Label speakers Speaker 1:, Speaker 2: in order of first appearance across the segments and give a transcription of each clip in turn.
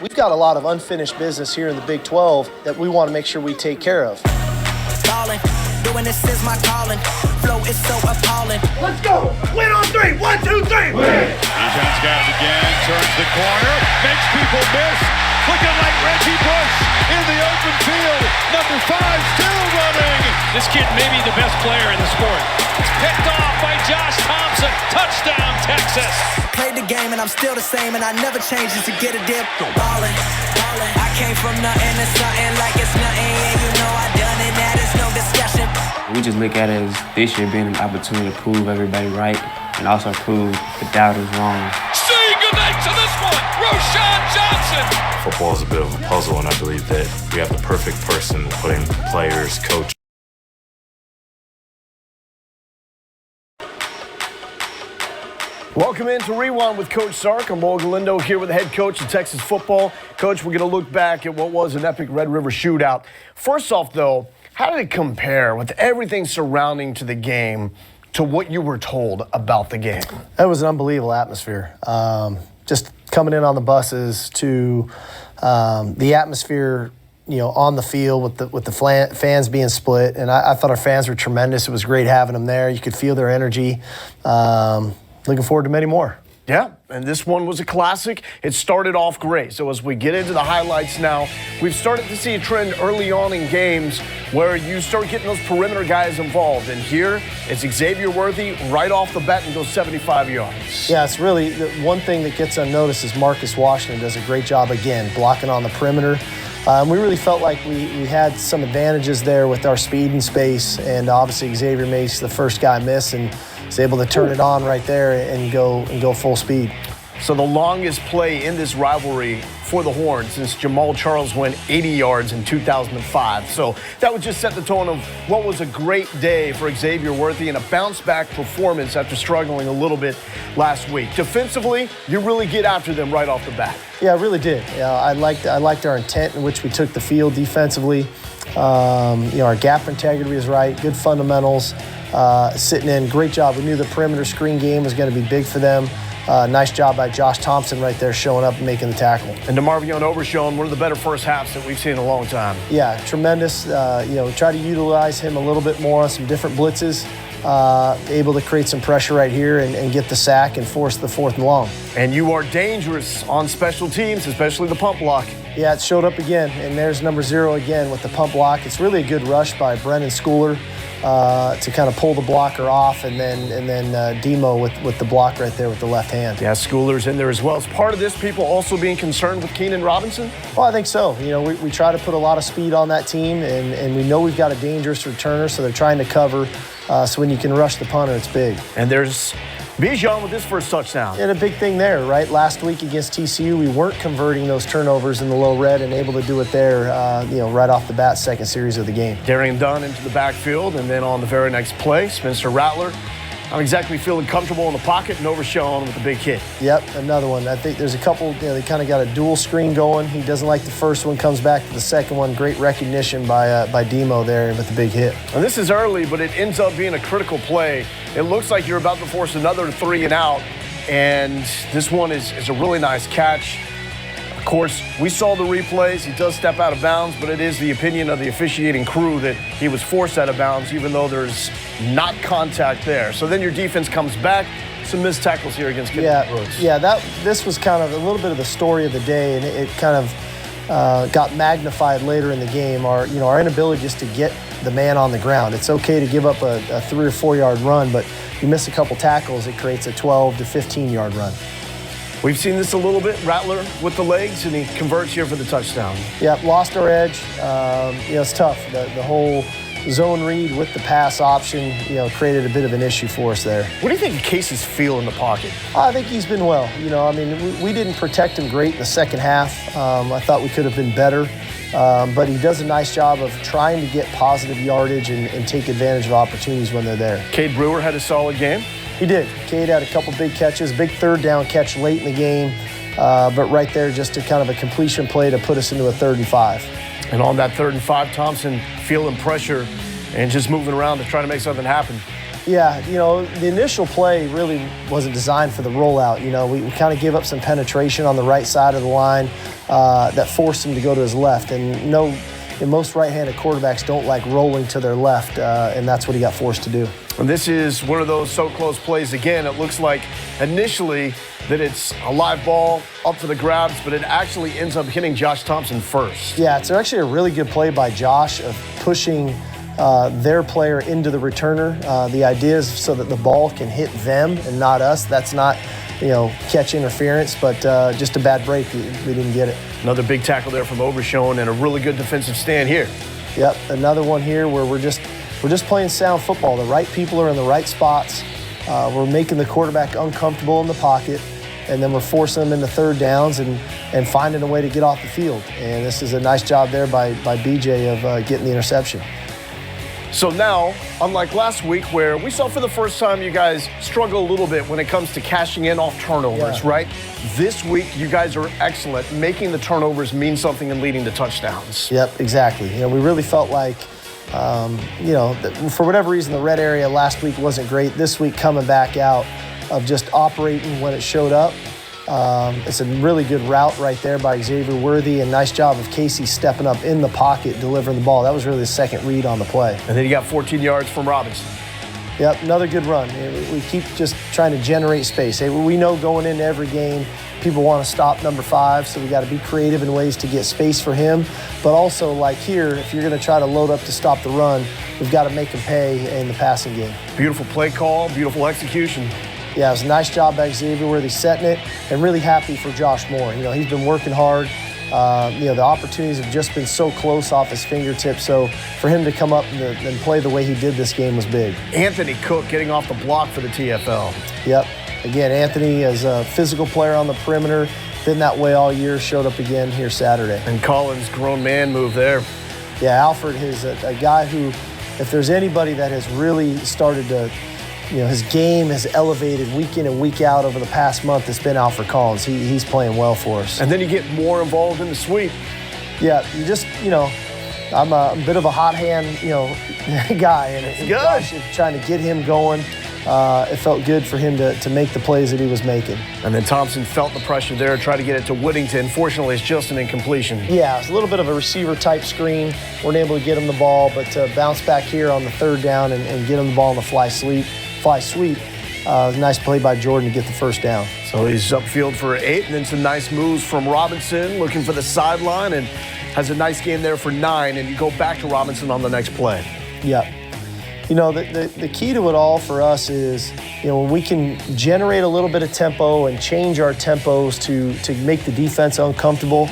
Speaker 1: we've got a lot of unfinished business here in the Big 12 that we want to make sure we take care of.
Speaker 2: Doing this is my calling. Flow is so appalling.
Speaker 3: Let's go! Win on three! 1, 2, 3! Win!
Speaker 4: Bijan's got it again. Turns the corner. Makes people miss. Looking like Reggie Bush in the open field. Number 5 still running.
Speaker 5: This kid may be the best player in the sport. It's picked off by Josh Thompson. Touchdown, Texas.
Speaker 2: Played the game and I'm still the same, and I never change just to get a dip. Ballin'. I came from nothing to something like it's nothing. Yeah, you know I done it. That is no discussion.
Speaker 6: We just look at it as this year being an opportunity to prove everybody right and also prove the doubters wrong.
Speaker 5: Saying goodnight to this one, Roshan Johnson.
Speaker 7: Football is a bit of a puzzle, and I believe that we have the perfect person putting players, coach.
Speaker 3: Welcome into Rewind with Coach Sark. I'm Moro Galindo here with the head coach of Texas football. Coach, we're going to look back at what was an epic Red River shootout. First off, though, how did it compare with everything surrounding to the game to what you were told about the game?
Speaker 1: It was an unbelievable atmosphere. Just coming in on the buses to the atmosphere, on the field with the fans being split. And I thought our fans were tremendous. It was great having them there. You could feel their energy. Looking forward to many more.
Speaker 3: Yeah, and this one was a classic. It started off great. So as we get into the highlights now, we've started to see a trend early on in games where you start getting those perimeter guys involved. And here, it's Xavier Worthy right off the bat and goes 75 yards.
Speaker 1: Yeah, it's really the one thing that gets unnoticed is Marcus Washington does a great job, again, blocking on the perimeter. We really felt like we had some advantages there with our speed and space, and obviously Xavier makes the first guy miss and is able to turn it on right there and go full speed.
Speaker 3: So the longest play in this rivalry for the Horns since Jamal Charles went 80 yards in 2005. So that would just set the tone of what was a great day for Xavier Worthy and a bounce-back performance after struggling a little bit last week. Defensively, you really get after them right off the bat.
Speaker 1: Yeah, I really did. I liked our intent in which we took the field defensively. Our gap integrity was right, good fundamentals, sitting in, great job. We knew the perimeter screen game was going to be big for them. Nice job by Josh Thompson right there showing up and making the tackle. And
Speaker 3: DeMarvion Overshown, one of the better first halves that we've seen in a long time.
Speaker 1: Yeah, tremendous. We try to utilize him a little bit more on some different blitzes. Able to create some pressure right here and get the sack and force the 4th and long.
Speaker 3: And you are dangerous on special teams, especially the pump block.
Speaker 1: Yeah, it showed up again, and there's number 0 again with the pump block. It's really a good rush by Brennan Schooler to kind of pull the blocker off, and then Demo with the block right there with the left hand.
Speaker 3: Yeah, Schooler's in there as well. Is part of this people also being concerned with Keenan Robinson?
Speaker 1: Well, I think so. We try to put a lot of speed on that team, and we know we've got a dangerous returner, so they're trying to cover. So when you can rush the punter, it's big.
Speaker 3: And there's Bijan with his first touchdown.
Speaker 1: And a big thing there, right? Last week against TCU, we weren't converting those turnovers in the low red and able to do it there, right off the bat, second series of the game.
Speaker 3: Darian Dunn into the backfield, and then on the very next play, Spencer Rattler not exactly feeling comfortable in the pocket and Overshown with a big hit.
Speaker 1: Yep, another one. I think there's a couple, they kind of got a dual screen going. He doesn't like the first one, comes back to the second one. Great recognition by Demo there with the big hit.
Speaker 3: And this is early, but it ends up being a critical play. It looks like you're about to force another 3 and out, and this one is a really nice catch. Of course, we saw the replays. He does step out of bounds, but it is the opinion of the officiating crew that he was forced out of bounds, even though there's not contact there. So then your defense comes back. Some missed tackles here against Kennedy Brooks.
Speaker 1: Yeah, this was kind of a little bit of the story of the day, and it kind of got magnified later in the game. Our inability just to get the man on the ground. It's okay to give up a 3 or 4 yard run, but you miss a couple tackles, it creates a 12 to 15 yard run.
Speaker 3: We've seen this a little bit. Rattler with the legs, and he converts here for the touchdown.
Speaker 1: Yeah, lost our edge. It's tough. The whole zone read with the pass option, created a bit of an issue for us there.
Speaker 3: What do you think of Case's feel in the pocket?
Speaker 1: I think he's been well. We didn't protect him great in the second half. I thought we could have been better. But he does a nice job of trying to get positive yardage and take advantage of opportunities when they're there.
Speaker 3: Cade Brewer had a solid game.
Speaker 1: He did. Cade had a couple big catches, big 3rd down catch late in the game, but right there just a kind of a completion play to put us into a 3rd and 5.
Speaker 3: And on that 3rd and 5, Thompson feeling pressure and just moving around to try to make something happen.
Speaker 1: Yeah, the initial play really wasn't designed for the rollout. We kind of gave up some penetration on the right side of the line that forced him to go to his left. And most right-handed quarterbacks don't like rolling to their left, and that's what he got forced to do.
Speaker 3: And this is one of those so close plays again. It looks like initially that it's a live ball up for the grabs, but it actually ends up hitting Josh Thompson first.
Speaker 1: Yeah, it's actually a really good play by Josh of pushing their player into the returner. The idea is so that the ball can hit them and not us. That's not, catch interference, but just a bad break. We didn't get it.
Speaker 3: Another big tackle there from Ojomo and a really good defensive stand here.
Speaker 1: Yep, another one here where we're just playing sound football. The right people are in the right spots. We're making the quarterback uncomfortable in the pocket, and then we're forcing them into third downs and finding a way to get off the field. And this is a nice job there by BJ of getting the interception.
Speaker 3: So now, unlike last week where we saw for the first time you guys struggle a little bit when it comes to cashing in off turnovers, right? This week, you guys are excellent, making the turnovers mean something and leading to touchdowns.
Speaker 1: Yep, exactly. We really felt like, for whatever reason, the red area last week wasn't great. This week, coming back out of just operating when it showed up. It's a really good route right there by Xavier Worthy, and nice job of Casey stepping up in the pocket, delivering the ball. That was really the second read on the play.
Speaker 3: And then you got 14 yards from Robinson.
Speaker 1: Yep, another good run. We keep just trying to generate space. We know going into every game, people want to stop number 5, so we got to be creative in ways to get space for him. But also, like here, if you're going to try to load up to stop the run, we've got to make him pay in the passing game.
Speaker 3: Beautiful play call, beautiful execution.
Speaker 1: Yeah, it was a nice job by Xavier Worthy setting it, and really happy for Josh Moore. He's been working hard. The opportunities have just been so close off his fingertips, so for him to come up and play the way he did this game was big.
Speaker 3: Anthony Cook getting off the block for the TFL.
Speaker 1: Yep. Again, Anthony is a physical player on the perimeter, been that way all year, showed up again here Saturday.
Speaker 3: And Collins' grown man move there.
Speaker 1: Yeah, Alfred is a guy who, if there's anybody that has really started to, his game has elevated week in and week out over the past month, it's been Alfred Collins. He's playing well for us.
Speaker 3: And then you get more involved in the sweep.
Speaker 1: Yeah, you just, I'm a bit of a hot hand, guy. And it's good. Trying to get him going. It felt good for him to make the plays that he was making.
Speaker 3: And then Thompson felt the pressure there, tried to get it to Whittington. Fortunately, it's just an incompletion.
Speaker 1: Yeah, it's a little bit of a receiver-type screen. Weren't able to get him the ball, but to bounce back here on the third down and get him the ball on the fly sweep. Nice play by Jordan to get the first down.
Speaker 3: So he's upfield for 8, and then some nice moves from Robinson, looking for the sideline, and has a nice game there for 9, and you go back to Robinson on the next play.
Speaker 1: Yeah. The key to it all for us is, when we can generate a little bit of tempo and change our tempos to make the defense uncomfortable.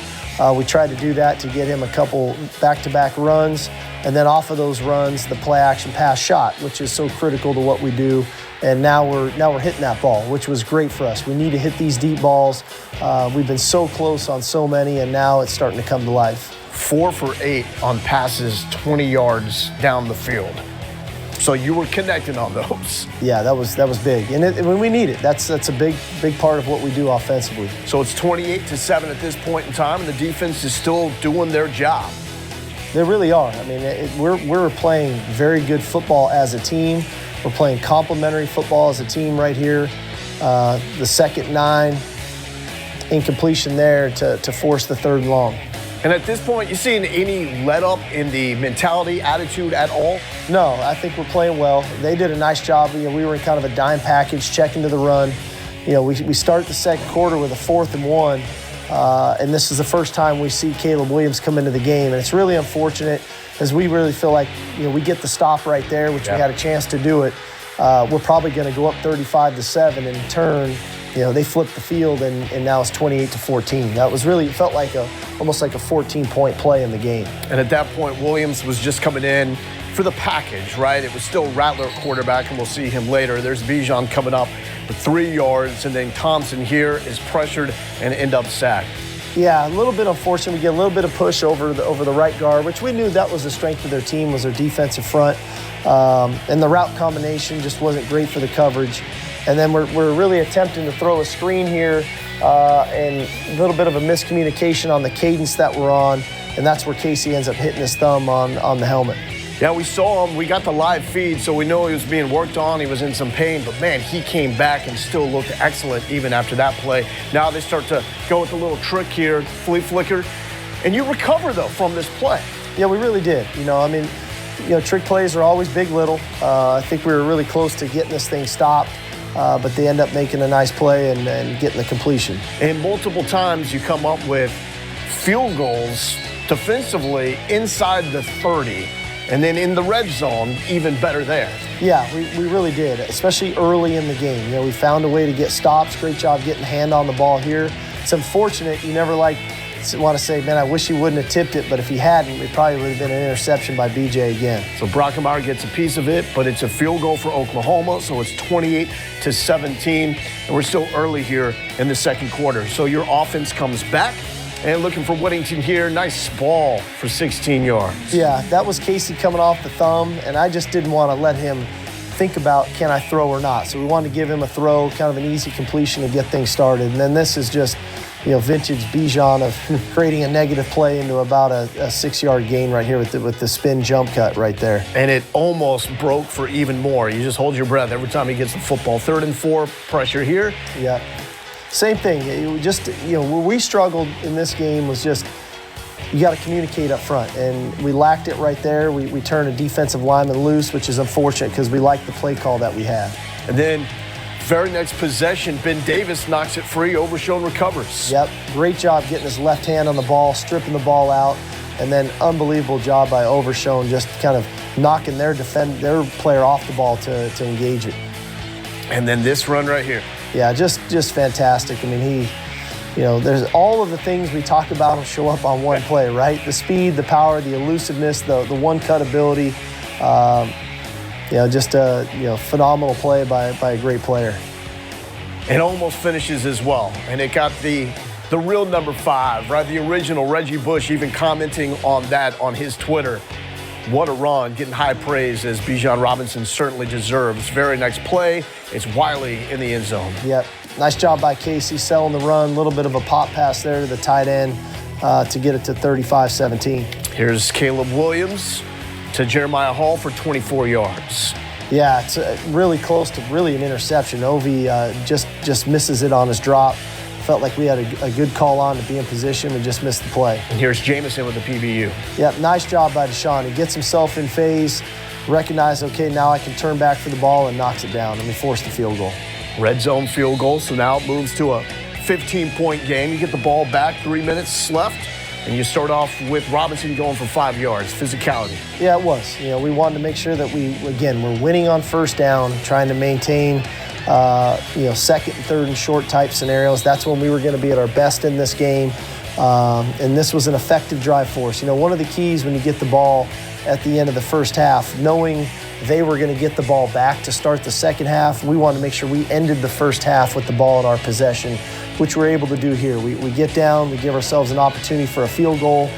Speaker 1: We tried to do that to get him a couple back-to-back runs, and then off of those runs, the play-action pass shot, which is so critical to what we do. And now we're hitting that ball, which was great for us. We need to hit these deep balls. We've been so close on so many, and now it's starting to come to life.
Speaker 3: 4 for 8 on passes 20 yards down the field. So you were connecting on those.
Speaker 1: Yeah, that was big, and when we need it, that's a big part of what we do offensively.
Speaker 3: So it's 28-7 at this point in time, and the defense is still doing their job.
Speaker 1: They really are. I mean, we're playing very good football as a team. We're playing complementary football as a team right here. The second 9, incompletion there to force the third and long.
Speaker 3: And at this point, you seeing any let up in the mentality, attitude at all?
Speaker 1: No, I think we're playing well. They did a nice job. We were in kind of a dime package, checking to the run. We start the second quarter with a 4th and 1, and this is the first time we see Caleb Williams come into the game. And it's really unfortunate, as we really feel like we get the stop right there, which we had a chance to do it. We're probably going to go up 35-7 and in turn. They flipped the field, and now it's 28-14. That was really, it felt like almost like a 14-point play in the game.
Speaker 3: And at that point, Williams was just coming in for the package, right? It was still Rattler at quarterback, and we'll see him later. There's Bijan coming up with 3 yards, and then Thompson here is pressured and end up sacked.
Speaker 1: Yeah, a little bit unfortunate. We get a little bit of push over the right guard, which we knew that was the strength of their team, was their defensive front. And the route combination just wasn't great for the coverage. And then we're really attempting to throw a screen here and a little bit of a miscommunication on the cadence that we're on, and that's where Casey ends up hitting his thumb on the helmet.
Speaker 3: Yeah, we saw him. We got the live feed, so we know he was being worked on. He was in some pain, but man, he came back and still looked excellent even after that play. Now they start to go with a little trick here, flea flicker, and you recover though from this play.
Speaker 1: Yeah, we really did. Trick plays are always big, little. I think we were really close to getting this thing stopped, but they end up making a nice play and getting the completion.
Speaker 3: And multiple times you come up with field goals defensively inside the 30. And then in the red zone, even better there.
Speaker 1: Yeah, we really did, especially early in the game. We found a way to get stops. Great job getting a hand on the ball here. It's unfortunate you never want to say, man, I wish he wouldn't have tipped it, but if he hadn't, it probably would have been an interception by BJ again.
Speaker 3: So Brockenbauer gets a piece of it, but it's a field goal for Oklahoma, so it's 28-17, and we're still early here in the second quarter. So your offense comes back. And looking for Whittington here. Nice ball for 16 yards.
Speaker 1: Yeah, that was Casey coming off the thumb, and I just didn't want to let him think about, can I throw or not? So we wanted to give him a throw, kind of an easy completion to get things started. And then this is just, vintage Bijan of creating a negative play into about a 6-yard gain right here with the spin jump cut right there.
Speaker 3: And it almost broke for even more. You just hold your breath every time he gets the football. 3rd and 4, pressure here.
Speaker 1: Yeah. Same thing. Where we struggled in this game was just, you got to communicate up front, and we lacked it right there. We turned a defensive lineman loose, which is unfortunate because we like the play call that we had.
Speaker 3: And then, very next possession, Ben Davis knocks it free. Overshown recovers.
Speaker 1: Yep, great job getting his left hand on the ball, stripping the ball out, and then unbelievable job by Overshown just kind of knocking their player off the ball to engage it.
Speaker 3: And then this run right here.
Speaker 1: Yeah, just fantastic. I mean, there's all of the things we talk about him show up on one play, right? The speed, the power, the elusiveness, the one-cut ability. Just a phenomenal play by a great player.
Speaker 3: It almost finishes as well, and it got the real number 5, right? The original Reggie Bush even commenting on that on his Twitter. What a run, getting high praise as Bijan Robinson certainly deserves. Very nice play. It's Wiley in the end zone.
Speaker 1: Yep. Nice job by Casey selling the run. A little bit of a pop pass there to the tight end to get it to 35-17.
Speaker 3: Here's Caleb Williams to Jeremiah Hall for 24 yards.
Speaker 1: Yeah, it's really close to really an interception. Ovi just misses it on his drop. Felt like we had a good call on to be in position. We just missed the play.
Speaker 3: And here's Jamison with the PBU.
Speaker 1: Yep, nice job by Deshaun. He gets himself in phase, recognizes, okay, now I can turn back for the ball, and knocks it down, and we force the field goal.
Speaker 3: Red zone field goal, so now it moves to a 15-point game. You get the ball back, 3 minutes left, and you start off with Robinson going for 5 yards. Physicality.
Speaker 1: Yeah, it was. We wanted to make sure that we're winning on first down, trying to maintain second and third and short type scenarios. That's when we were going to be at our best in this game. And this was an effective drive for us. One of the keys when you get the ball at the end of the first half, knowing they were going to get the ball back to start the second half, we wanted to make sure we ended the first half with the ball in our possession, which we're able to do here. We get down, we give ourselves an opportunity for a field goal,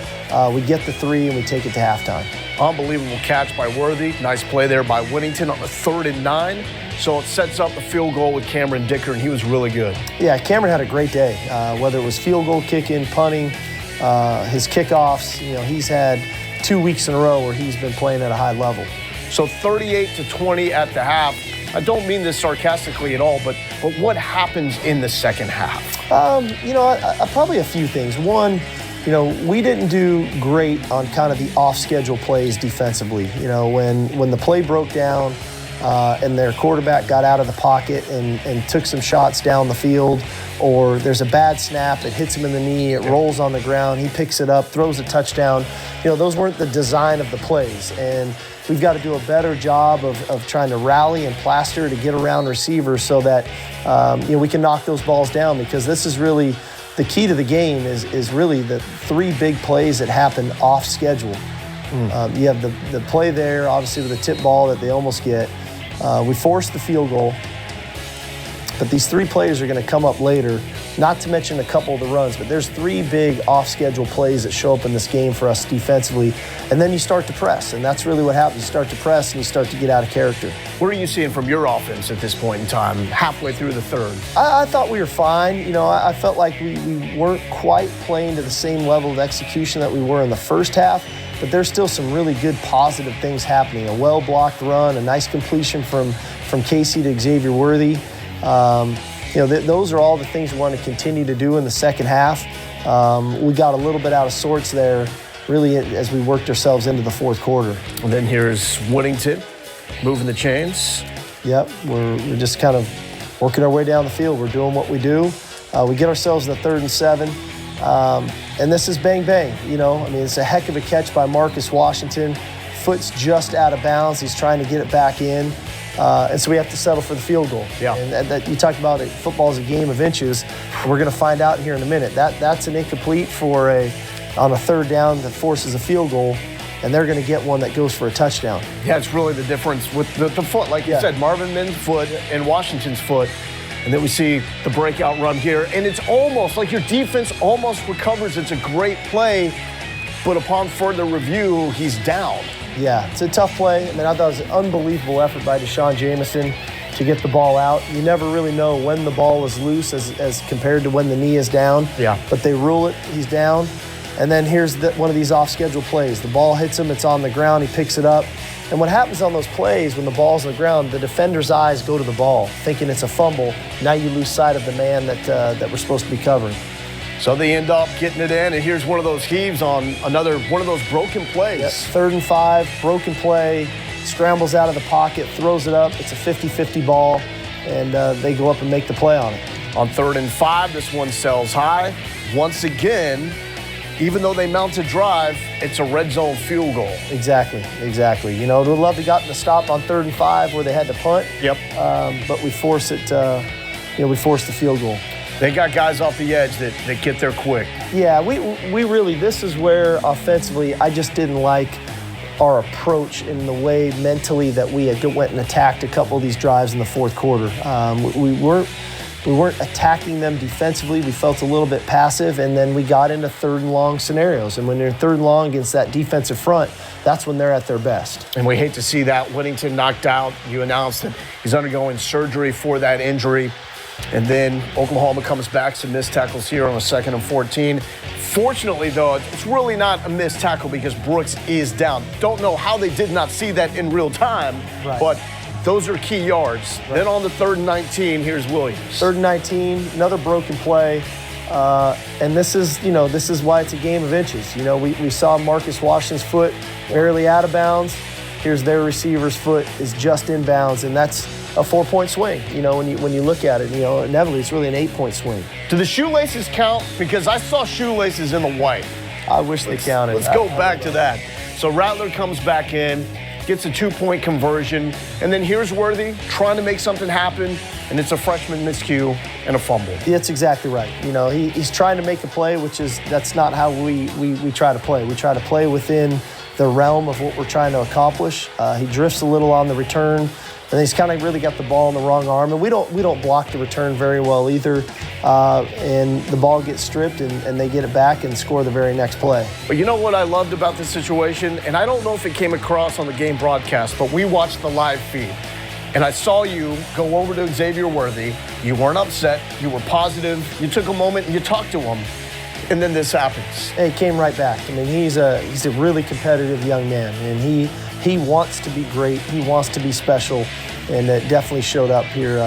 Speaker 1: we get the 3, and we take it to halftime.
Speaker 3: Unbelievable catch by Worthy. Nice play there by Whittington on the 3rd and 9. So it sets up the field goal with Cameron Dicker, and he was really good.
Speaker 1: Yeah, Cameron had a great day. Whether it was field goal kicking, punting, his kickoffs, he's had 2 weeks in a row where he's been playing at a high level.
Speaker 3: So 38-20 at the half. I don't mean this sarcastically at all, but what happens in the second half?
Speaker 1: Probably a few things. One, we didn't do great on kind of the off-schedule plays defensively. When the play broke down and their quarterback got out of the pocket and took some shots down the field, or there's a bad snap, it hits him in the knee, it rolls on the ground, he picks it up, throws a touchdown. Those weren't the design of the plays. And we've got to do a better job of trying to rally and plaster to get around receivers so that we can knock those balls down, because this is really the key to the game is really the 3 big plays that happen off schedule. You have the play there, obviously, with the tip ball that they almost get. We forced the field goal, but these 3 plays are going to come up later, not to mention a couple of the runs, but there's 3 big off-schedule plays that show up in this game for us defensively, and then you start to press, and that's really what happens. You start to press, and you start to get out of character.
Speaker 3: What are you seeing from your offense at this point in time, halfway through the 3rd?
Speaker 1: I thought we were fine. I felt like we weren't quite playing to the same level of execution that we were in the first half, but there's still some really good positive things happening. A well-blocked run, a nice completion from Casey to Xavier Worthy. Those are all the things we want to continue to do in the second half. We got a little bit out of sorts there, really, as we worked ourselves into the fourth quarter.
Speaker 3: And then here's Whittington moving the chains.
Speaker 1: Yep, we're just kind of working our way down the field. We're doing what we do. We get ourselves in the 3rd and 7. And this is bang, bang. It's a heck of a catch by Marcus Washington. Foot's just out of bounds. He's trying to get it back in. And so we have to settle for the field goal.
Speaker 3: Yeah.
Speaker 1: And that you talked about it, football is a game of inches. We're going to find out here in a minute. That's an incomplete on a 3rd down that forces a field goal, and they're going to get one that goes for a touchdown.
Speaker 3: Yeah, it's really the difference with the foot. Like you said, Marvin Minn's foot and Washington's foot. And then we see the breakout run here. And it's almost like your defense almost recovers. It's a great play, but upon further review, he's down.
Speaker 1: Yeah, it's a tough play. I thought it was an unbelievable effort by Deshaun Jameson to get the ball out. You never really know when the ball is loose as compared to when the knee is down.
Speaker 3: Yeah.
Speaker 1: But they rule it, he's down. And then here's one of these off-schedule plays. The ball hits him, it's on the ground, he picks it up. And what happens on those plays when the ball's on the ground, the defender's eyes go to the ball, thinking it's a fumble. Now you lose sight of the man that we're supposed to be covering.
Speaker 3: So they end up getting it in, and here's one of those heaves on another one of those broken plays.
Speaker 1: Yep. 3rd and 5, broken play, scrambles out of the pocket, throws it up. It's a 50-50 ball, and they go up and make the play on it.
Speaker 3: On 3rd and 5, this one sells high. Once again, even though they mount a drive, it's a red zone field goal.
Speaker 1: Exactly. We'd love to have gotten the stop on 3rd and 5 where they had to punt.
Speaker 3: Yep.
Speaker 1: But we force it. We force the field goal.
Speaker 3: They got guys off the edge that get there quick.
Speaker 1: Yeah, we really. This is where offensively, I just didn't like our approach in the way mentally that we went and attacked a couple of these drives in the fourth quarter. We weren't attacking them defensively. We felt a little bit passive, and then we got into 3rd and long scenarios. And when you're 3rd and long against that defensive front, that's when they're at their best.
Speaker 3: And we hate to see that. Whittington knocked out. You announced that he's undergoing surgery for that injury. And then Oklahoma comes back, some missed tackles here on a 2nd and 14. Fortunately, though, it's really not a missed tackle because Brooks is down. Don't know how they did not see that in real time, but those are key yards. Right. Then on the 3rd and 19, here's Williams. 3rd
Speaker 1: and 19, another broken play. And this is why it's a game of inches. We saw Marcus Washington's foot barely out of bounds. Here's their receiver's foot is just in bounds, and that's a 4-point swing. When you look at it, inevitably it's really an 8-point swing.
Speaker 3: Do the shoelaces count? Because I saw shoelaces in the white.
Speaker 1: I wish they counted.
Speaker 3: Let's go back to that. So Rattler comes back in, gets a 2-point conversion, and then here's Worthy trying to make something happen, and it's a freshman miscue and a fumble.
Speaker 1: That's exactly right. He's trying to make a play, that's not how we try to play. We try to play within the realm of what we're trying to accomplish. He drifts a little on the return, and he's kind of really got the ball in the wrong arm. And we don't block the return very well either. And the ball gets stripped, and they get it back and score the very next play.
Speaker 3: But you know what I loved about this situation? And I don't know if it came across on the game broadcast, but we watched the live feed. And I saw you go over to Xavier Worthy. You weren't upset. You were positive. You took a moment and you talked to him. And then this happens.
Speaker 1: He came right back. He's a really competitive young man, and he wants to be great. He wants to be special, and it definitely showed up here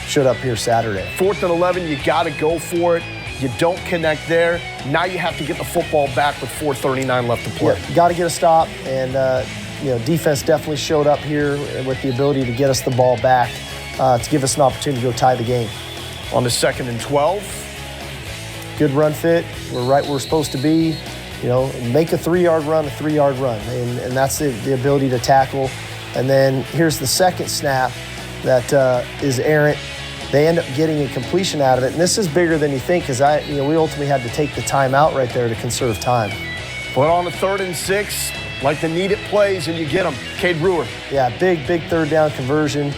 Speaker 1: Saturday.
Speaker 3: 4th and 11, you got to go for it. You don't connect there. Now you have to get the football back with 4:39 left to play.
Speaker 1: Yeah, got to get a stop, and defense definitely showed up here with the ability to get us the ball back to give us an opportunity to go tie the game.
Speaker 3: On the 2nd and 12.
Speaker 1: Good run fit. We're right where we're supposed to be. Make a 3-yard run, a 3-yard run. And that's the ability to tackle. And then here's the second snap that is errant. They end up getting a completion out of it. And this is bigger than you think because we ultimately had to take the time out right there to conserve time.
Speaker 3: But on the 3rd and 6, like the needed plays, and you get them. Cade Brewer.
Speaker 1: Yeah, big 3rd down conversion.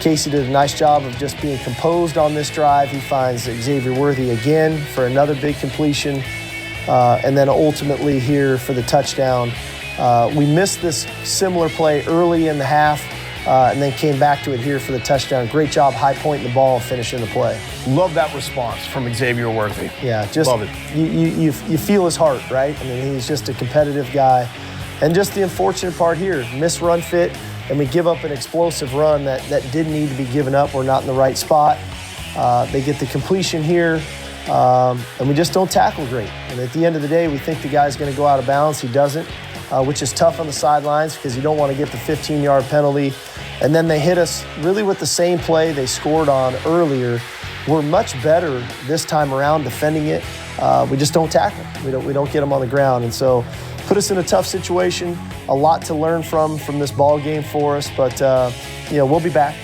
Speaker 1: Casey did a nice job of just being composed on this drive. He finds Xavier Worthy again for another big completion. And then ultimately here for the touchdown. We missed this similar play early in the half and then came back to it here for the touchdown. Great job high pointing the ball and finishing the play.
Speaker 3: Love that response from Xavier Worthy.
Speaker 1: Yeah, just
Speaker 3: love it.
Speaker 1: You feel his heart, right? I mean, he's just a competitive guy. And just the unfortunate part here, miss run fit, and we give up an explosive run that didn't need to be given up. We're not in the right spot. They get the completion here, and we just don't tackle great. And at the end of the day, we think the guy's going to go out of bounds. He doesn't, which is tough on the sidelines because you don't want to get the 15-yard penalty. And then they hit us really with the same play they scored on earlier. We're much better this time around defending it. We just don't tackle. We don't get them on the ground. And so put us in a tough situation. A lot to learn from this ball game for us. But, we'll be back.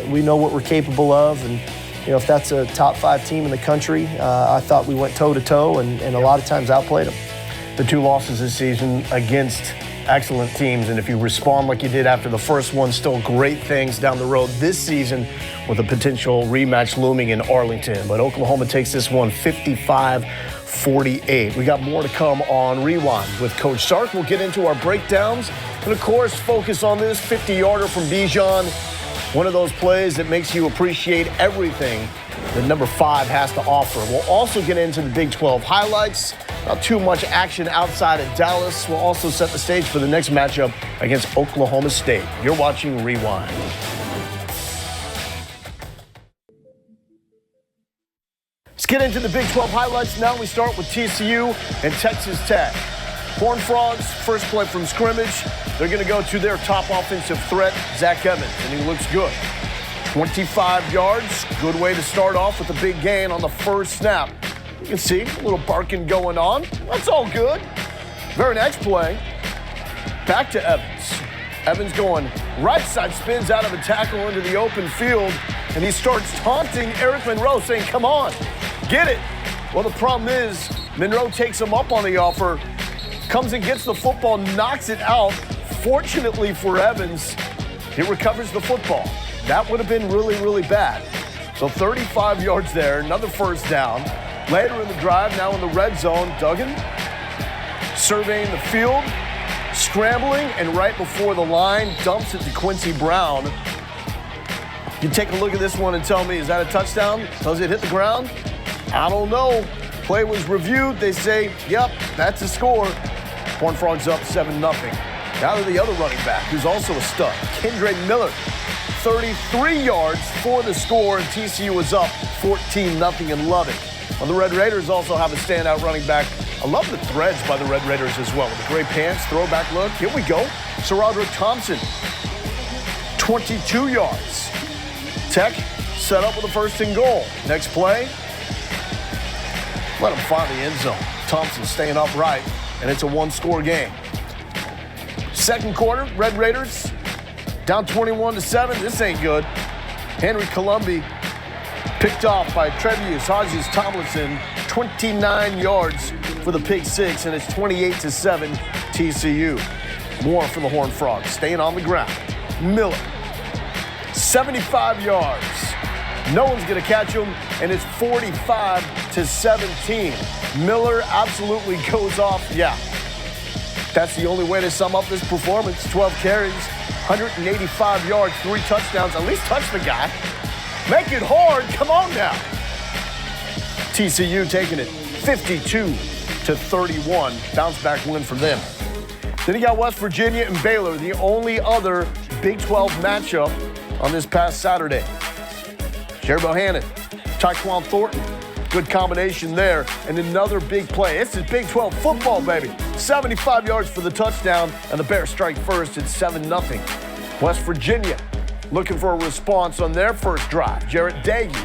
Speaker 1: We know what we're capable of. And, if that's a top 5 team in the country, I thought we went toe-to-toe and a lot of times outplayed them.
Speaker 3: The 2 losses this season against excellent teams, and if you respond like you did after the first one, still great things down the road this season with a potential rematch looming in Arlington. But Oklahoma takes this one 55-48. We got more to come on Rewind with Coach Sark. We'll get into our breakdowns and, of course, focus on this 50-yarder from Bijan. One of those plays that makes you appreciate everything that number 5 has to offer. We'll also get into the Big 12 highlights. Not too much action outside of Dallas. We'll also set the stage for the next matchup against Oklahoma State. You're watching Rewind. Let's get into the Big 12 highlights now. We start with TCU and Texas Tech. Horned Frogs, first play from scrimmage. They're going to go to their top offensive threat, Zach Evans, and he looks good. 25 yards, good way to start off with a big gain on the first snap. You can see a little barking going on. That's all good. Very next play, back to Evans. Evans going right side, spins out of a tackle into the open field, and he starts taunting Eric Monroe, saying, come on, get it. Well, the problem is Monroe takes him up on the offer, comes and gets the football, knocks it out. Fortunately for Evans, he recovers the football. That would have been really, really bad. So 35 yards there, another first down. Later in the drive, now in the red zone, Duggan surveying the field, scrambling, and right before the line, dumps it to Quincy Brown. You take a look at this one and tell me, is that a touchdown? Does it hit the ground? I don't know. Play was reviewed. They say, yep, that's a score. Horned Frogs up 7-0. Now to the other running back, who's also a stud, Kendre Miller. 33 yards for the score, and TCU was up 14-0 in Lubbock. Well, the Red Raiders also have a standout running back. I love the threads by the Red Raiders as well. With the gray pants, throwback look. Here we go. Saradrick Thompson, 22 yards. Tech set up with a first and goal. Next play, let him find the end zone. Thompson staying upright, and it's a one-score game. Second quarter, Red Raiders down 21-7. This ain't good. Henry Columbi picked off by Trevius Hodges Tomlinson, 29 yards for the pick six, and it's 28-7 TCU. More for the Horned Frogs, staying on the ground. Miller, 75 yards. No one's going to catch him, and it's 45-17. Miller absolutely goes off. Yeah, that's the only way to sum up this performance. 12 carries, 185 yards, 3 touchdowns. At least touch the guy. Make it hard. Come on now. TCU taking it 52-31. Bounce back win for them. Then you got West Virginia and Baylor, the only other Big 12 matchup on this past Saturday. Jared Bohannon, Tyquan Thornton, good combination there, and another big play. This is Big 12 football, baby. 75 yards for the touchdown, and the Bears strike first at 7-0. West Virginia looking for a response on their first drive. Jarrett Dagey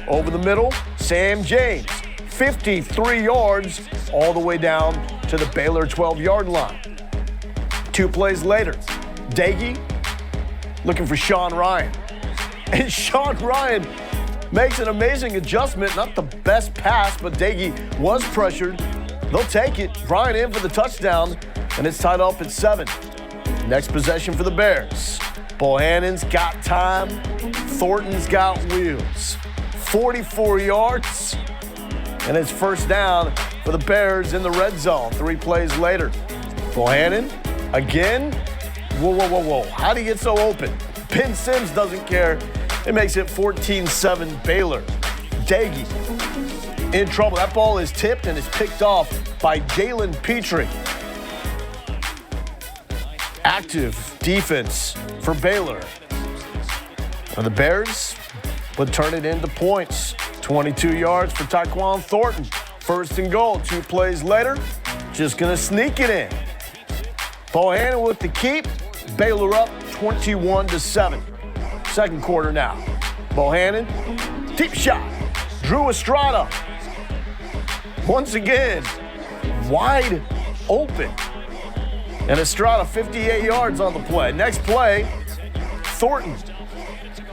Speaker 3: over the middle. Sam James, 53 yards, all the way down to the Baylor 12-yard line. 2 plays later, Dagey looking for Sean Ryan. And Sean Ryan makes an amazing adjustment. Not the best pass, but Dagey was pressured. They'll take it. Ryan in for the touchdown, and it's tied up at 7. Next possession for the Bears. Bohannon's got time. Thornton's got wheels. 44 yards, and it's first down for the Bears in the red zone. 3 plays later. Bohannon again. Whoa. How do you get so open? Ben Sims doesn't care. It makes it 14-7 Baylor. Daggy in trouble. That ball is tipped and is picked off by Jalen Petrie. Active defense for Baylor. And the Bears would turn it into points. 22 yards for Tyquan Thornton. First and goal. 2 plays later, just going to sneak it in. Bohannon with the keep. Baylor up 21-7. Second quarter now. Bohannon, deep shot. Drew Estrada. Once again, wide open. And Estrada 58 yards on the play. Next play, Thornton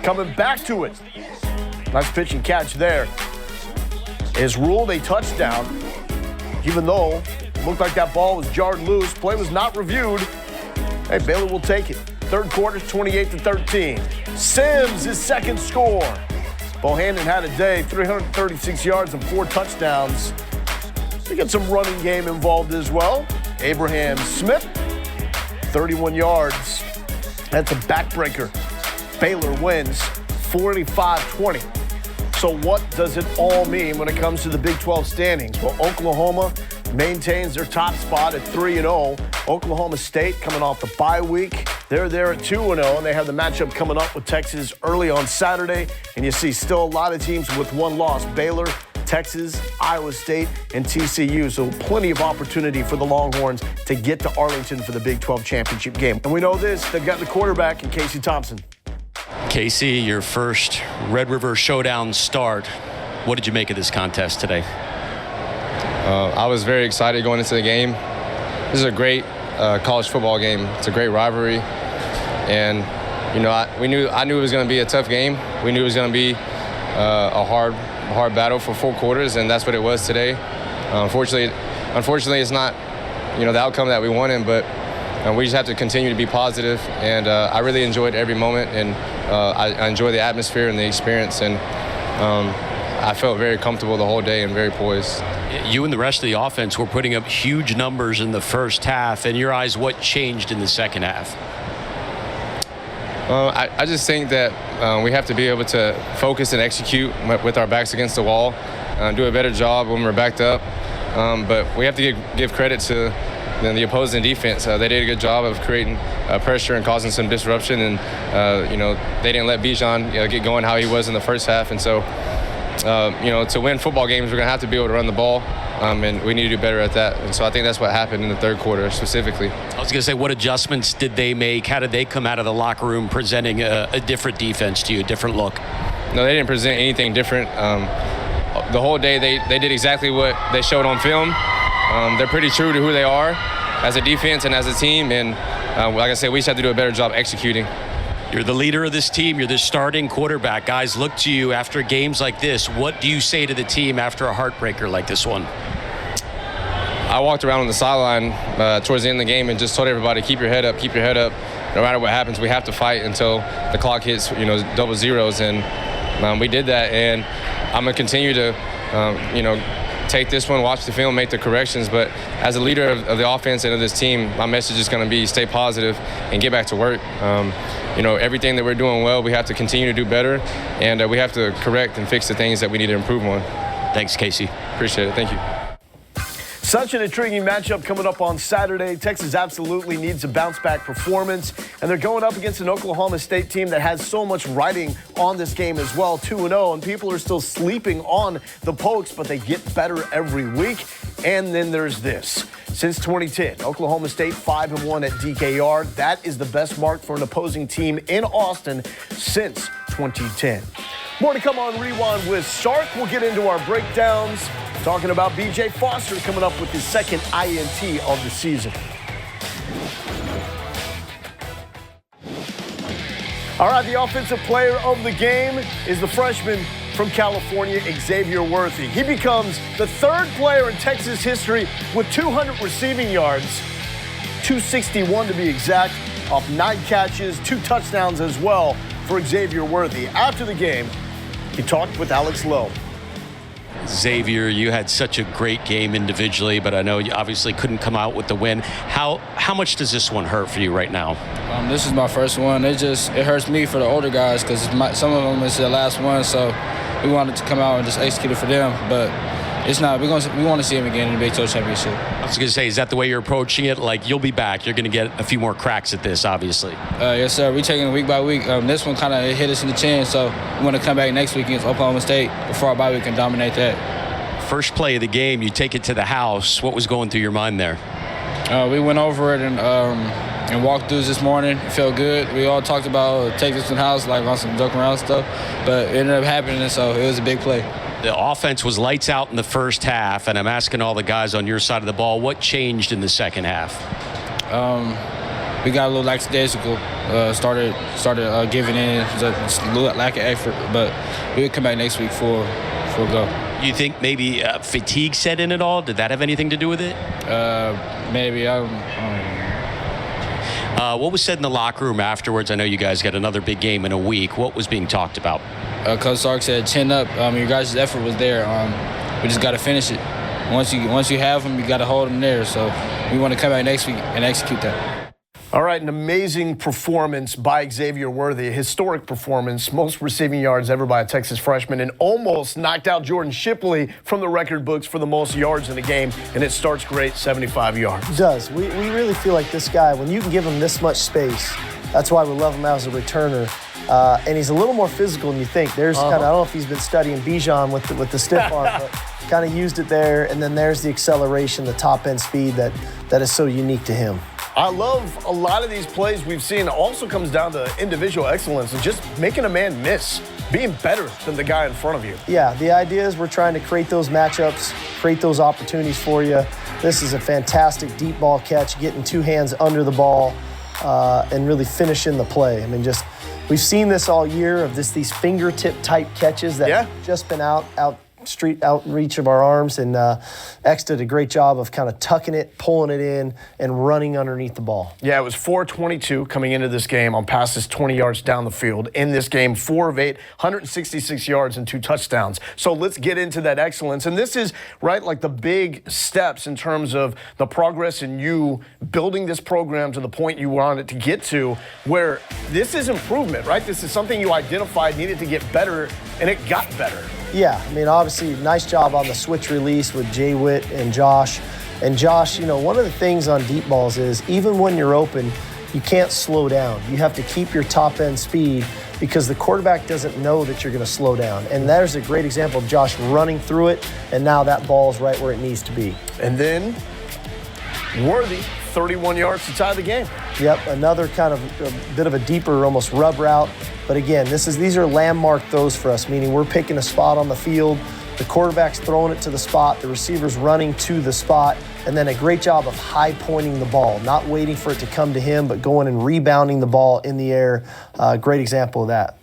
Speaker 3: coming back to it. Nice pitch and catch there. Is ruled a touchdown, even though it looked like that ball was jarred loose. Play was not reviewed. Hey, Baylor will take it. Third quarter, 28-13. Sims, his second score. Bohannon had a day, 336 yards and 4 touchdowns. We get some running game involved as well. Abraham Smith, 31 yards. That's a backbreaker. Baylor wins 45-20. So what does it all mean when it comes to the Big 12 standings? Well, Oklahoma maintains their top spot at 3-0. Oklahoma State coming off the bye week. They're there at 2-0, and they have the matchup coming up with Texas early on Saturday. And you see still a lot of teams with one loss. Baylor, Texas, Iowa State, and TCU. So plenty of opportunity for the Longhorns to get to Arlington for the Big 12 championship game. And we know this, they've got the quarterback in Casey Thompson.
Speaker 5: Casey, your first Red River Showdown start. What did you make of this contest today?
Speaker 8: I was very excited going into the game. This is a great college football game. It's a great rivalry. And, you know, I knew it was going to be a tough game. We knew it was going to be a hard battle for 4 quarters, and that's what it was today. Unfortunately, it's not, you know, the outcome that we wanted, but we just have to continue to be positive. And I really enjoyed every moment, and I enjoyed the atmosphere and the experience, and I felt very comfortable the whole day and very poised.
Speaker 5: You and the rest of the offense were putting up huge numbers in the first half. In your eyes, what changed in the second half?
Speaker 8: I just think that we have to be able to focus and execute with our backs against the wall, do a better job when we're backed up. But we have to give credit to the opposing defense. They did a good job of creating pressure and causing some disruption. And, you know, they didn't let Bijan get going how he was in the first half. And so, you know, to win football games, we're going to have to be able to run the ball. And we need to do better at that. And so I think that's what happened in the third quarter specifically.
Speaker 5: I was going to say, what adjustments did they make? How did they come out of the locker room presenting a different defense to you, a different look?
Speaker 8: No, they didn't present anything different. The whole day they did exactly what they showed on film. They're pretty true to who they are as a defense and as a team. And like I said, we just have to do a better job executing.
Speaker 5: You're the leader of this team. You're the starting quarterback. Guys look to you after games like this. What do you say to the team after a heartbreaker like this one?
Speaker 8: I walked around on the sideline towards the end of the game and just told everybody, keep your head up, keep your head up. No matter what happens, we have to fight until the clock hits, you know, double zeros. And we did that. And I'm going to continue to, you know, take this one, watch the film, make the corrections. But as a leader of the offense and of this team, my message is going to be stay positive and get back to work. You know, everything that we're doing well, we have to continue to do better, and we have to correct and fix the things that we need to improve on.
Speaker 5: Thanks, Casey.
Speaker 8: Appreciate it. Thank you.
Speaker 3: Such an intriguing matchup coming up on Saturday. Texas absolutely needs a bounce-back performance, and they're going up against an Oklahoma State team that has so much riding on this game as well, 2-0, and people are still sleeping on the Pokes, but they get better every week. And then there's this. Since 2010, Oklahoma State 5-1 at DKR. That is the best mark for an opposing team in Austin since 2010. More to come on Rewind with Sark. We'll get into our breakdowns, talking about B.J. Foster coming up with his second INT of the season. All right, the offensive player of the game is the freshman from California, Xavier Worthy. He becomes the third player in Texas history with 200 receiving yards, 261 to be exact, off 9 catches, 2 touchdowns as well for Xavier Worthy. After the game, he talked with Alex Lowe.
Speaker 5: Xavier, you had such a great game individually, but I know you obviously couldn't come out with the win. How much does this one hurt for you right now?
Speaker 9: This is my first one. It hurts me for the older guys because some of them is their last one, so we wanted to come out and just execute it for them, but it's not. We want to see him again in the Big 12 Championship.
Speaker 5: I was going to say, is that the way you're approaching it? Like, you'll be back. You're going to get a few more cracks at this, obviously.
Speaker 9: Yes, sir. We're taking it week by week. This one kind of hit us in the chin, so we want to come back next week against Oklahoma State before our bye week and dominate that.
Speaker 5: First play of the game, you take it to the house. What was going through your mind there?
Speaker 9: We went over it and walkthroughs this morning. It felt good. We all talked about take this to the house, like on some joke around stuff, but it ended up happening, so it was a big play.
Speaker 5: The offense was lights out in the first half, and I'm asking all the guys on your side of the ball, what changed in the second half?
Speaker 9: We got a little lackadaisical. Started giving in. It was a little lack of effort, but we'll come back next week for a go.
Speaker 5: You think maybe fatigue set in at all? Did that have anything to do with it?
Speaker 9: Maybe.
Speaker 5: What was said in the locker room afterwards? I know you guys got another big game in a week. What was being talked about?
Speaker 9: Coach Sark said, chin up. Your guys' effort was there. We just got to finish it. Once you have them, you got to hold them there. So we want to come back next week and execute that.
Speaker 3: All right, an amazing performance by Xavier Worthy, a historic performance, most receiving yards ever by a Texas freshman, and almost knocked out Jordan Shipley from the record books for the most yards in a game, and it starts great, 75 yards.
Speaker 1: It does. We really feel like this guy, when you can give him this much space, that's why we love him as a returner. And he's a little more physical than you think. There's kind of, I don't know if he's been studying Bijan with the stiff arm, but kind of used it there, and then there's the acceleration, the top-end speed that is so unique to him.
Speaker 3: I love a lot of these plays we've seen also comes down to individual excellence and just making a man miss, being better than the guy in front of you.
Speaker 1: Yeah, the idea is we're trying to create those matchups, create those opportunities for you. This is a fantastic deep ball catch, getting two hands under the ball and really finishing the play. I mean, we've seen this all year of these fingertip type catches that have just been outreach of our arms, and X did a great job of kind of tucking it, pulling it in, and running underneath the ball.
Speaker 3: Yeah, it was 422 coming into this game on passes 20 yards down the field. In this game, 4 of 8, 166 yards and 2 touchdowns. So let's get into that excellence. And this is, right, like the big steps in terms of the progress in you building this program to the point you want it to get to, where this is improvement, right? This is something you identified needed to get better, and it got better.
Speaker 1: Yeah, I mean, obviously, nice job on the switch release with Jay Witt and Josh. And Josh, one of the things on deep balls is even when you're open, you can't slow down. You have to keep your top end speed because the quarterback doesn't know that you're going to slow down. And there's a great example of Josh running through it, and now that ball's right where it needs to be.
Speaker 3: And then Worthy, 31 yards to tie the game.
Speaker 1: Yep, another kind of a bit of a deeper, almost rub route. But again, these are landmark throws for us, meaning we're picking a spot on the field, the quarterback's throwing it to the spot, the receiver's running to the spot, and then a great job of high pointing the ball, not waiting for it to come to him, but going and rebounding the ball in the air. Great example of that.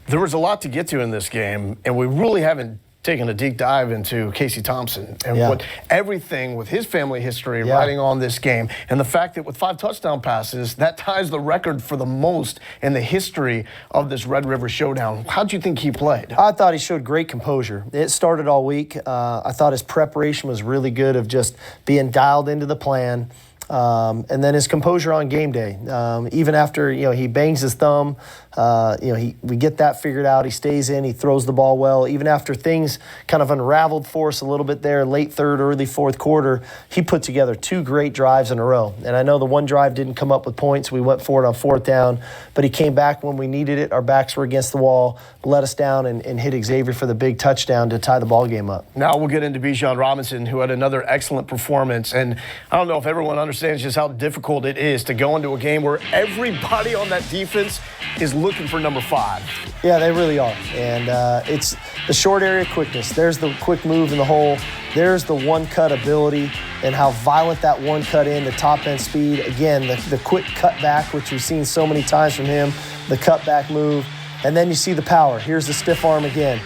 Speaker 3: There was a lot to get to in this game, and we really haven't taken a deep dive into Casey Thompson and what everything with his family history riding on this game, and the fact that with 5 touchdown passes, that ties the record for the most in the history of this Red River Showdown. How do you think he played?
Speaker 1: I thought he showed great composure. It started all week. I thought his preparation was really good of just being dialed into the plan. And then his composure on game day. Even after he bangs his thumb, we get that figured out. He stays in. He throws the ball well. Even after things kind of unraveled for us a little bit there, late third, early fourth quarter, he put together 2 great drives in a row. And I know the one drive didn't come up with points. We went for it on 4th down, but he came back when we needed it. Our backs were against the wall, let us down, and hit Xavier for the big touchdown to tie the ball game up.
Speaker 3: Now we'll get into Bijan Robinson, who had another excellent performance. And I don't know if everyone understands just how difficult it is to go into a game where everybody on that defense is looking for number 5.
Speaker 1: Yeah, they really are. And it's the short area quickness. There's the quick move in the hole. There's the one-cut ability and how violent that one-cut in, the top-end speed. Again, the quick cut back, which we've seen so many times from him, the cut-back move. And then you see the power. Here's the stiff arm again,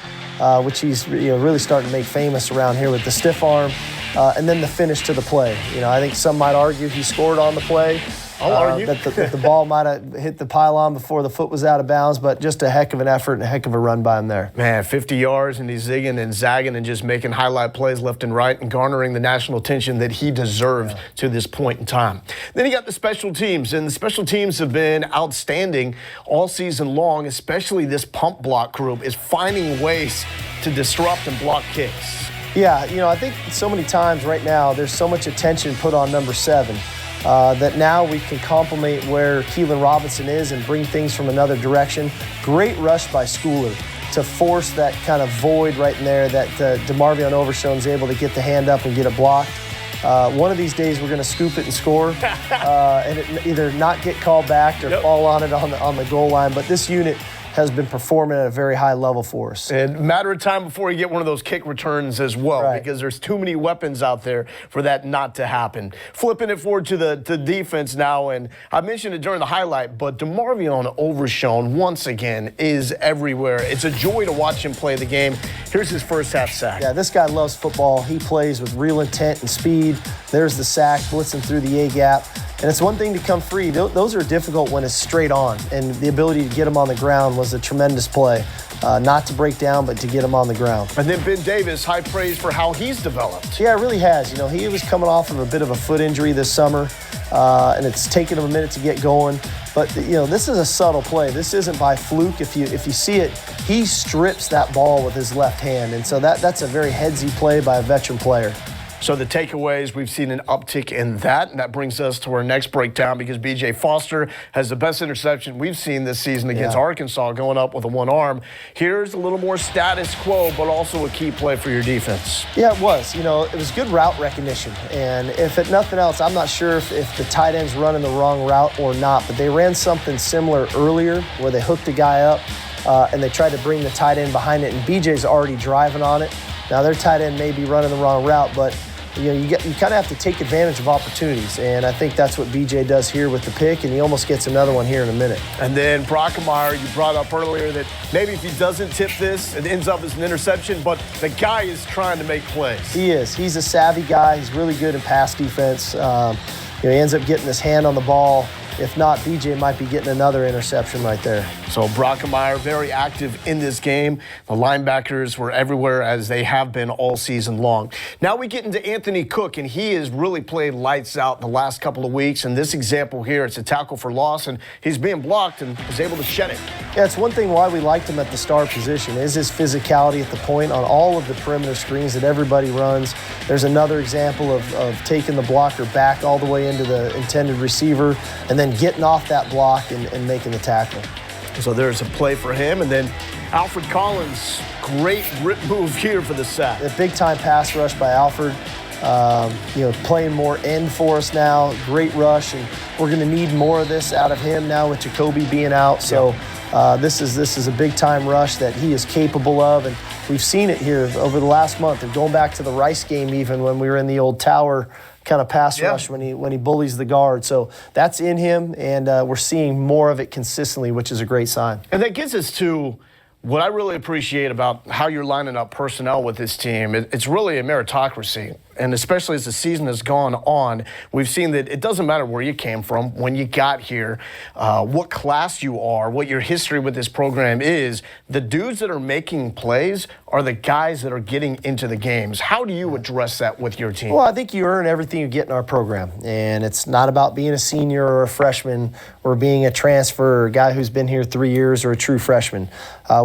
Speaker 1: which he's really starting to make famous around here with the stiff arm. And then the finish to the play. I think some might argue he scored on the play.
Speaker 3: I'll argue.
Speaker 1: That the ball might have hit the pylon before the foot was out of bounds, but just a heck of an effort and a heck of a run by him there.
Speaker 3: Man, 50 yards, and he's zigging and zagging and just making highlight plays left and right and garnering the national attention that he deserved to this point in time. Then you got the special teams, and the special teams have been outstanding all season long, especially this pump block group is finding ways to disrupt and block kicks.
Speaker 1: Yeah, I think so many times right now there's so much attention put on number 7 that now we can complement where Keelan Robinson is and bring things from another direction. Great rush by Schooler to force that kind of void right in there that DeMarvion Overshown's able to get the hand up and get it blocked. One of these days we're going to scoop it and score and it either not get called back or fall on it on the goal line. But this unit has been performing at a very high level for us.
Speaker 3: And matter of time before you get one of those kick returns as well, because there's too many weapons out there for that not to happen. Flipping it forward to the defense now, and I mentioned it during the highlight, but DeMarvion Overshown, once again, is everywhere. It's a joy to watch him play the game. Here's his first half sack.
Speaker 1: Yeah, this guy loves football. He plays with real intent and speed. There's the sack, blitzing through the A-gap. And it's one thing to come free. Those are difficult when it's straight on. And the ability to get him on the ground was a tremendous play. Not to break down, but to get him on the ground.
Speaker 3: And then Ben Davis, high praise for how he's developed.
Speaker 1: Yeah, it really has. He was coming off of a bit of a foot injury this summer, and it's taken him a minute to get going. But, this is a subtle play. This isn't by fluke. If you see it, he strips that ball with his left hand. And so that's a very headsy play by a veteran player.
Speaker 3: So the takeaways, we've seen an uptick in that, and that brings us to our next breakdown because B.J. Foster has the best interception we've seen this season against Arkansas, going up with a one arm. Here's a little more status quo, but also a key play for your defense.
Speaker 1: Yeah, it was. It was good route recognition, and if it nothing else, I'm not sure if the tight end's running the wrong route or not, but they ran something similar earlier where they hooked a guy up and they tried to bring the tight end behind it, and B.J.'s already driving on it. Now, their tight end may be running the wrong route, but you kind of have to take advantage of opportunities, and I think that's what BJ does here with the pick, and he almost gets another one here in a minute.
Speaker 3: And then Brockemeyer, you brought up earlier that maybe if he doesn't tip this, it ends up as an interception, but the guy is trying to make plays.
Speaker 1: He is. He's a savvy guy. He's really good in pass defense. He ends up getting his hand on the ball. If not, BJ might be getting another interception right there.
Speaker 3: So Brockemeyer very active in this game. The linebackers were everywhere as they have been all season long. Now we get into Anthony Cook, and he has really played lights out the last couple of weeks. And this example here, it's a tackle for loss, and he's being blocked and was able to shed it.
Speaker 1: Yeah, it's one thing why we liked him at the star position is his physicality at the point on all of the perimeter screens that everybody runs. There's another example of taking the blocker back all the way into the intended receiver and then getting off that block and making the tackle.
Speaker 3: So there's a play for him. And then Alfred Collins, great rip move here for the sack.
Speaker 1: A big-time pass rush by Alfred. Playing more end for us now. Great rush, and we're going to need more of this out of him now with Jacoby being out. So this is a big-time rush that he is capable of, and we've seen it here over the last month. And going back to the Rice game, even when we were in the old tower kind of pass rush when he bullies the guard. So that's in him, and we're seeing more of it consistently, which is a great sign.
Speaker 3: And that gets us to what I really appreciate about how you're lining up personnel with this team. It's really a meritocracy. And especially as the season has gone on, we've seen that it doesn't matter where you came from, when you got here, what class you are, what your history with this program is. The dudes that are making plays are the guys that are getting into the games. How do you address that with your team?
Speaker 1: Well, I think you earn everything you get in our program. And it's not about being a senior or a freshman or being a transfer or a guy who's been here 3 years or a true freshman.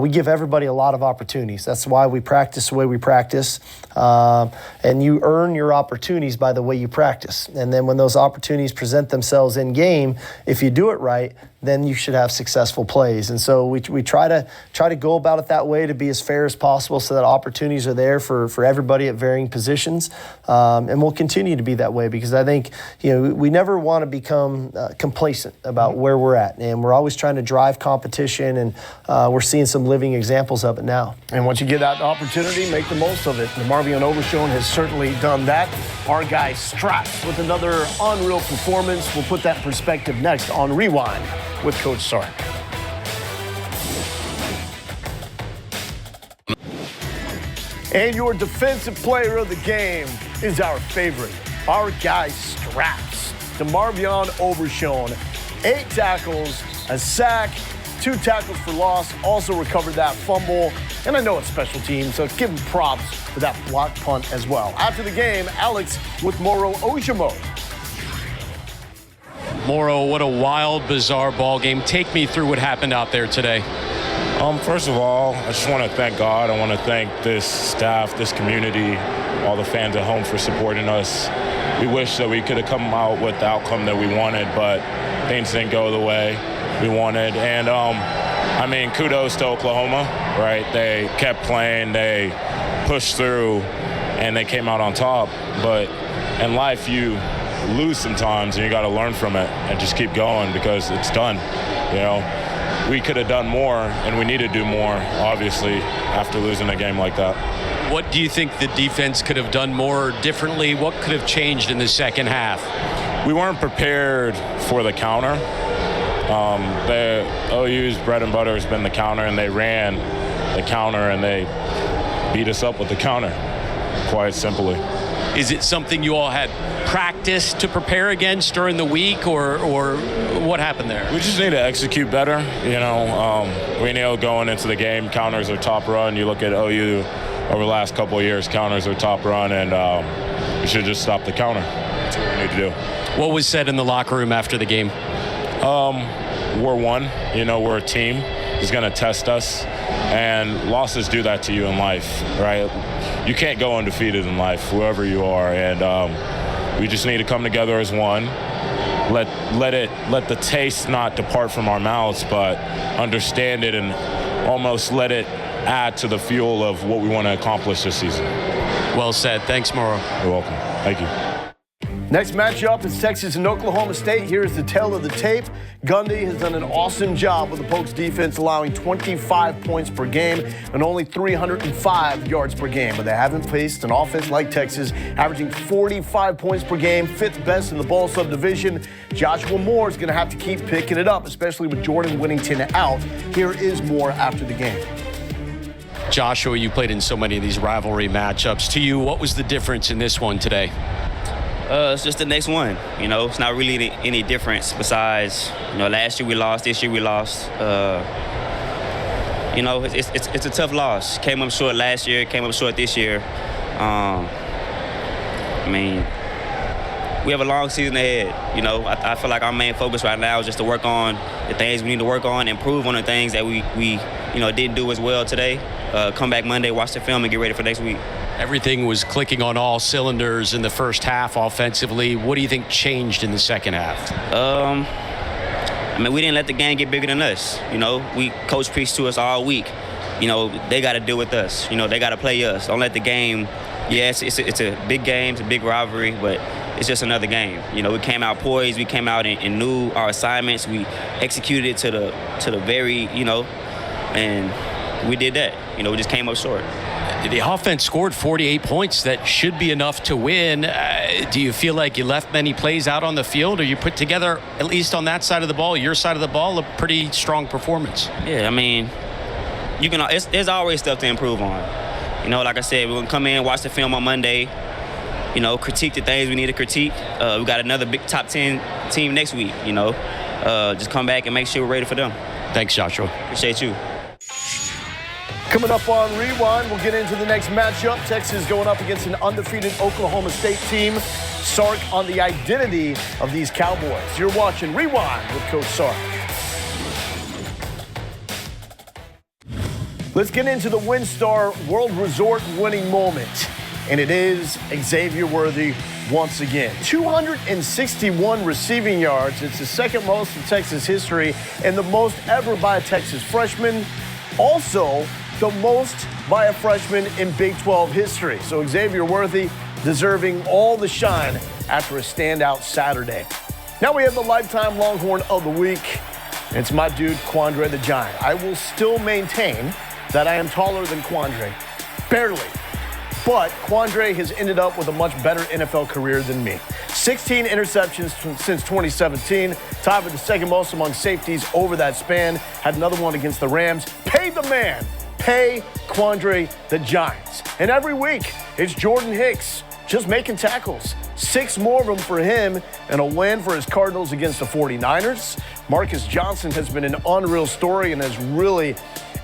Speaker 1: We give everybody a lot of opportunities. That's why we practice the way we practice. And you earn your opportunities by the way you practice. And then when those opportunities present themselves in game, if you do it right, then you should have successful plays. And so we try to go about it that way to be as fair as possible so that opportunities are there for everybody at varying positions. And we'll continue to be that way because I think we never want to become complacent about where we're at. And we're always trying to drive competition, and we're seeing some living examples of it now.
Speaker 3: And once you get that opportunity, make the most of it. DeMarvion Overshown has certainly done that. Our guy Straps with another unreal performance. We'll put that in perspective next on Rewind with Coach Sark. And your defensive player of the game is our favorite, our guy Straps. DeMarvion Overshown. 8 tackles, a sack, 2 tackles for loss, also recovered that fumble. And I know it's special teams, so give him props for that block punt as well. After the game, Alex with Moro Ojomo.
Speaker 5: Moro, what a wild, bizarre ball game. Take me through what happened out there today.
Speaker 7: First of all, I just want to thank God. I want to thank this staff, this community, all the fans at home for supporting us. We wish that we could have come out with the outcome that we wanted, but things didn't go the way we wanted. And, I mean, kudos to Oklahoma, right? They kept playing, they pushed through, and they came out on top. But in life, you lose sometimes, and you got to learn from it and just keep going because it's done, you know? We could have done more, and we need to do more, obviously, after losing a game like that.
Speaker 5: What do you think the defense could have done more differently? What could have changed in the second half?
Speaker 7: We weren't prepared for the counter. The OU's bread and butter has been the counter, and they ran the counter, and they beat us up with the counter, quite simply.
Speaker 5: Is it something you all had practice to prepare against during the week, or what happened there?
Speaker 7: We just need to execute better. You know, we know going into the game, counters are top run. You look at OU over the last couple of years, counters are top run, and we should just stop the counter. That's what we need to do.
Speaker 5: What was said in the locker room after the game?
Speaker 7: We're one. You know, we're a team. It's going to test us, and losses do that to you in life, right? You can't go undefeated in life, whoever you are, and we just need to come together as one. Let the taste not depart from our mouths, but understand it and almost let it add to the fuel of what we want to accomplish this season.
Speaker 5: Well said. Thanks, Moro.
Speaker 7: You're welcome. Thank you.
Speaker 3: Next matchup is Texas and Oklahoma State. Here's the tale of the tape. Gundy has done an awesome job with the Pokes defense, allowing 25 points per game and only 305 yards per game. But they haven't faced an offense like Texas, averaging 45 points per game, 5th best in the ball subdivision. Joshua Moore is going to have to keep picking it up, especially with Jordan Whittington out. Here is Moore after the game.
Speaker 5: Joshua, you played in so many of these rivalry matchups. To you, what was the difference in this one today?
Speaker 10: It's just the next one. You know, it's not really any difference besides, you know, last year we lost, this year we lost. You know, it's a tough loss. Came up short last year, came up short this year. I mean, we have a long season ahead. You know, I feel like our main focus right now is just to work on the things we need to work on, improve on the things that we you know, didn't do as well today. Come back Monday, watch the film, and get ready for next week.
Speaker 5: Everything was clicking on all cylinders in the first half offensively. What do you think changed in the second half?
Speaker 10: I mean, we didn't let the game get bigger than us. You know, coach preached to us all week. You know, they got to deal with us. You know, they got to play us. Don't let the game. Yes, it's a big game, it's a big rivalry, but it's just another game. You know, we came out poised. We came out and knew our assignments. We executed it to the very, you know, and we did that. You know, we just came up short.
Speaker 5: The offense scored 48 points. That should be enough to win. Do you feel like you left many plays out on the field, or you put together, at least on that side of the ball, your side of the ball, a pretty strong performance?
Speaker 10: Yeah, I mean, there's always stuff to improve on. You know, like I said, we're going to come in, watch the film on Monday, you know, critique the things we need to critique. We got another big top 10 team next week, you know. Just come back and make sure we're ready for them.
Speaker 5: Thanks, Joshua.
Speaker 10: Appreciate you.
Speaker 3: Coming up on Rewind, we'll get into the next matchup. Texas going up against an undefeated Oklahoma State team. Sark on the identity of these Cowboys. You're watching Rewind with Coach Sark. Let's get into the WinStar World Resort winning moment. And it is Xavier Worthy once again. 261 receiving yards. It's the second most in Texas history and the most ever by a Texas freshman. Also, the most by a freshman in Big 12 history. So Xavier Worthy deserving all the shine after a standout Saturday. Now we have the Lifetime Longhorn of the Week. And it's my dude, Quandre the Giant. I will still maintain that I am taller than Quandre. Barely. But Quandre has ended up with a much better NFL career than me. 16 interceptions since 2017, tied with the second most among safeties over that span. Had another one against the Rams. Pay the man. Pay Quandre the Giants. And every week, it's Jordan Hicks just making tackles. 6 more of them for him, and a win for his Cardinals against the 49ers. Marcus Johnson has been an unreal story and has really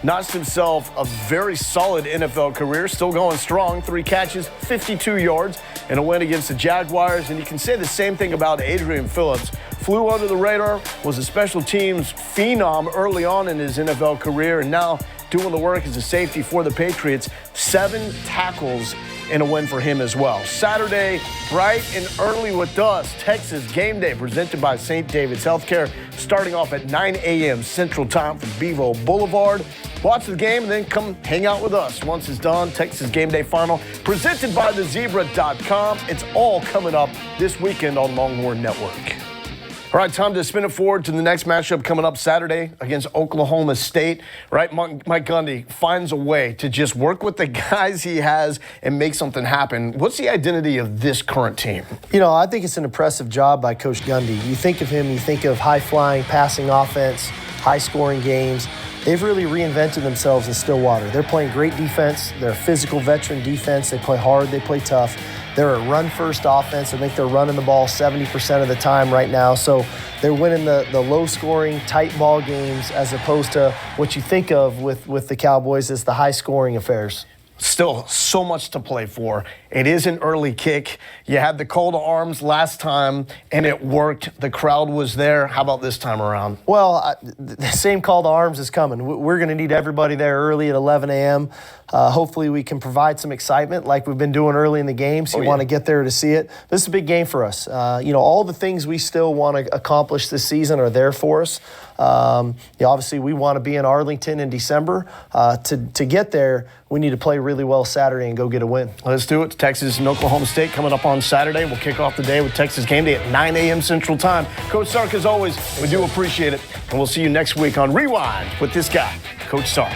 Speaker 3: notched himself a very solid NFL career, still going strong. 3 catches, 52 yards, and a win against the Jaguars. And you can say the same thing about Adrian Phillips. Flew under the radar, was a special teams phenom early on in his NFL career, and now doing the work as a safety for the Patriots. 7 tackles and a win for him as well. Saturday, bright and early with us, Texas Game Day presented by St. David's Healthcare, starting off at 9 a.m. Central Time from Bevo Boulevard. Watch the game and then come hang out with us. Once it's done, Texas Game Day Final presented by thezebra.com. It's all coming up this weekend on Longhorn Network. All right, time to spin it forward to the next matchup coming up Saturday against Oklahoma State. Right, Mike Gundy finds a way to just work with the guys he has and make something happen. What's the identity of this current team?
Speaker 1: You know, I think it's an impressive job by Coach Gundy. You think of him, you think of high-flying passing offense, high-scoring games. They've really reinvented themselves in Stillwater. They're playing great defense. They're a physical veteran defense. They play hard. They play tough. They're a run-first offense. I think they're running the ball 70% of the time right now. So they're winning the low-scoring, tight ball games as opposed to what you think of with the Cowboys as the high-scoring affairs.
Speaker 3: Still so much to play for. It is an early kick. You had the call to arms last time, and it worked. The crowd was there. How about this time around?
Speaker 1: Well, the same call to arms is coming. We're going to need everybody there early at 11 a.m. Hopefully we can provide some excitement like we've been doing early in the game, so you want to get there to see it. This is a big game for us. All the things we still want to accomplish this season are there for us. Obviously, we want to be in Arlington in December. To get there, we need to play really well Saturday and go get a win.
Speaker 3: Let's do it. Texas and Oklahoma State coming up on Saturday. We'll kick off the day with Texas Game Day at 9 a.m. Central Time. Coach Sark, as always, we do appreciate it. And we'll see you next week on Rewind with this guy, Coach Sark.